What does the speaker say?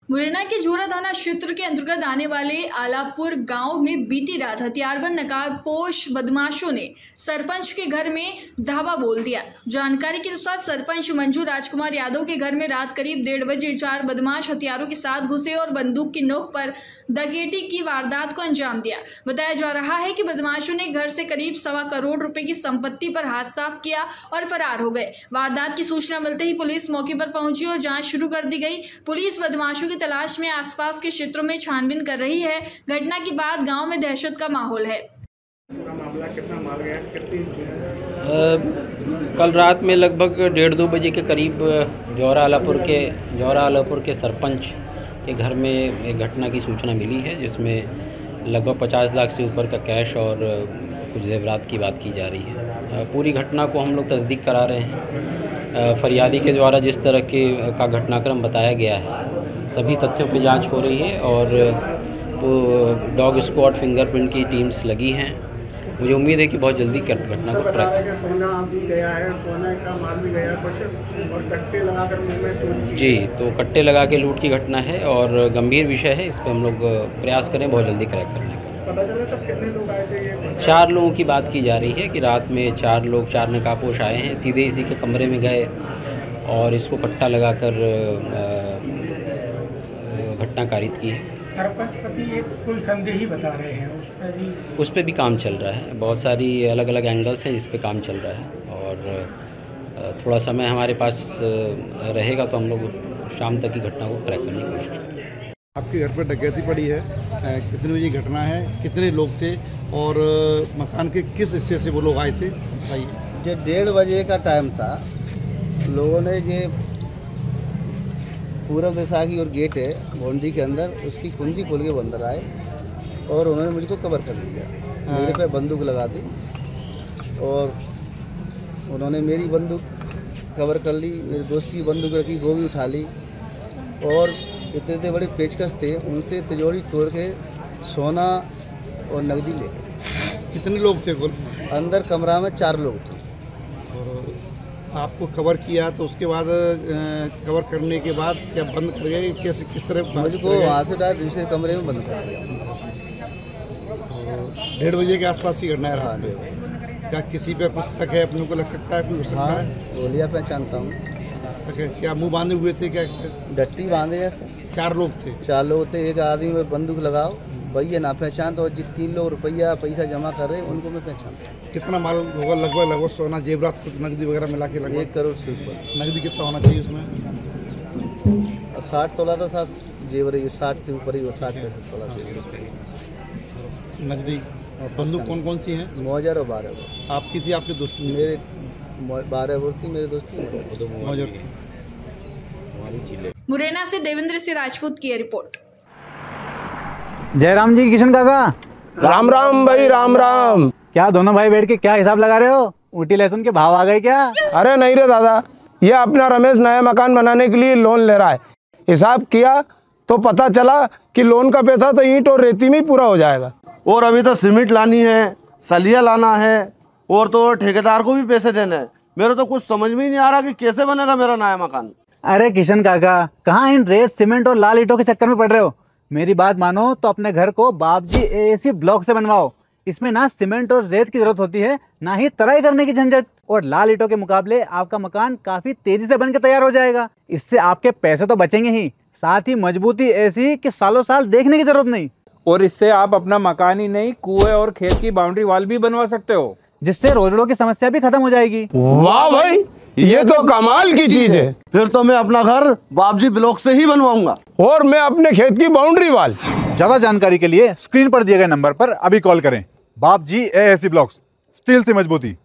मुरैना के झोरा थाना क्षेत्र के अंतर्गत आने वाले आलापुर गांव में बीती रात हथियारबंद नकाबपोश बदमाशों ने सरपंच के घर में धावा बोल दिया। जानकारी के अनुसार सरपंच मंजू राजकुमार यादव के घर में रात करीब 1:30 बजे 4 बदमाश हथियारों के साथ घुसे और बंदूक की नोक पर डकैती की वारदात को अंजाम दिया। बताया जा रहा है कि बदमाशों ने घर से करीब 1.25 करोड़ रुपए की संपत्ति पर हाथ साफ किया और फरार हो गए। वारदात की सूचना मिलते ही पुलिस मौके पर पहुंची और जाँच शुरू कर दी गई। पुलिस बदमाशों तलाश में आसपास के क्षेत्रों में छानबीन कर रही है। घटना के बाद गांव में दहशत का माहौल है। पूरा मामला कितना माल गया, कल रात में लगभग 1:30-2 बजे के करीब जौरा आलापुर के सरपंच के घर में एक घटना की सूचना मिली है, जिसमें लगभग 50 लाख से ऊपर का कैश और कुछ जेवरात की बात की जा रही है। पूरी घटना को हम लोग तस्दीक करा रहे हैं। फरियादी के द्वारा जिस तरह का घटनाक्रम बताया गया है, सभी तथ्यों पे जांच हो रही है और डॉग स्क्वाड फिंगरप्रिंट की टीम्स लगी हैं। मुझे उम्मीद है कि बहुत जल्दी घटना को ट्रैक करें। सोना भी गया है, सोने का माल भी गया कुछ, और कट्टे लगाकर मुंह में चोरी। जी, तो कट्टे लगा के लूट की घटना है और गंभीर विषय है। इस पर हम लोग प्रयास करें बहुत जल्दी क्रैक करने का। पता चला सब कितने लोग आए थे? ये 4 लोगों की बात की जा रही है कि रात में 4 लोग 4 नकाबपोश आए हैं, सीधे इसी के कमरे में गए और इसको कट्टा लगाकर घटना कारित की है। सरपंच पति एक कोई संदेही बता रहे हैं, उस पर भी काम चल रहा है। बहुत सारी अलग अलग एंगल्स हैं जिस पे काम चल रहा है और थोड़ा समय हमारे पास रहेगा तो हम लोग शाम तक की घटना को क्रैक करने की कोशिश करेंगे। आपके घर पर डकैती पड़ी है, कितने बजे घटना है, कितने लोग थे और मकान के किस हिस्से से वो लोग आए थे, बताइए। जो 1:30 बजे का टाइम था, लोगों ने ये पूर्व दिशा की और गेट है बाउंड्री के अंदर, उसकी कुंडी खोल के अंदर आए और उन्होंने मुझको कवर कर दिया। मेरे पे बंदूक लगा दी और उन्होंने मेरी बंदूक कवर कर ली, मेरे दोस्त की बंदूक रखी वो भी उठा ली और इतने बड़े पेचकस थे, उनसे तिजोरी तोड़ के सोना और नकदी ले गए। कितने लोग थे कुल? अंदर कमरा में 4 लोग थे। और आपको कवर किया तो उसके बाद कवर करने के बाद क्या बंद कर गए, कैसे किस तरह? मुझको वहाँ से डायरेक्ट दूसरे कमरे में बंद कर दिया। 1:30 बजे के आसपास ही घटना है रात में। क्या किसी पे कुछ शक है, अपने को लग सकता है कोई हो सकता है? गोलियाँ पहचानता हूँ। शक है? क्या मुंह बांधे हुए थे? क्या डट्टी बांधे जैसे? 4 लोग थे। 4 लोग थे। एक आदमी में बंदूक लगाओ, भैया ना पहचान, तो जिन 3 लोग रुपया पैसा जमा कर रहे हैं उनको मैं पहचानता हूँ। कितना माल होगा? लगभग सोना, जेवरात, नकदी वगैरह मिला के लगभग 1 करोड़ से ऊपर। नकदी कितना होना चाहिए उसमें? 60 तोला तो साहब जेवर है, 60 से ऊपर ही वो 60-65 तोला नकदी। और बंदूक कौन कौन सी हैं? मौजर और 12 बोर। आपकी थी, आपके दोस्त? मेरे 12 बोर थी, मेरे दोस्त थी मौजर थी। मुरैना से देवेंद्र सिंह राजपूत की रिपोर्ट। जयराम जी, किशन काका, राम राम भाई, राम राम। क्या दोनों भाई बैठ के क्या हिसाब लगा रहे हो? ऊटी लहसुन के भाव आ गए क्या? अरे नहीं रे दादा, ये अपना रमेश नया मकान बनाने के लिए लोन ले रहा है। हिसाब किया तो पता चला कि लोन का पैसा तो ईंट और रेती में ही पूरा हो जाएगा। और अभी तो सीमेंट लानी है, सलिया लाना है और तो ठेकेदार को भी पैसे देने हैं। मेरे तो कुछ समझ में ही नहीं आ रहा कि कैसे बनेगा मेरा नया मकान। अरे किशन काका, कहाँ इन रेत, सीमेंट और लाल ईंटों के चक्कर में पड़ रहे हो? मेरी बात मानो तो अपने घर को बाबजी एएसी ब्लॉक से बनवाओ। इसमें ना सीमेंट और रेत की जरूरत होती है, ना ही तराई करने की झंझट, और लाल ईंटों के मुकाबले आपका मकान काफी तेजी से बनकर तैयार हो जाएगा। इससे आपके पैसे तो बचेंगे ही, साथ ही मजबूती ऐसी कि सालों साल देखने की जरूरत नहीं। और इससे आप अपना मकान ही नहीं, कुएं और खेत की बाउंड्री वॉल भी बनवा सकते हो, जिससे रोजड़ों की समस्या भी खत्म हो जाएगी। वाह भाई, ये तो कमाल की चीज है। फिर तो मैं अपना घर बाबजी ब्लॉक से ही बनवाऊंगा और मैं अपने खेत की बाउंड्री वाल। ज्यादा जानकारी के लिए स्क्रीन पर दिए गए नंबर पर अभी कॉल करें। बाबजी एएसी ब्लॉक्स, स्टील से मजबूती।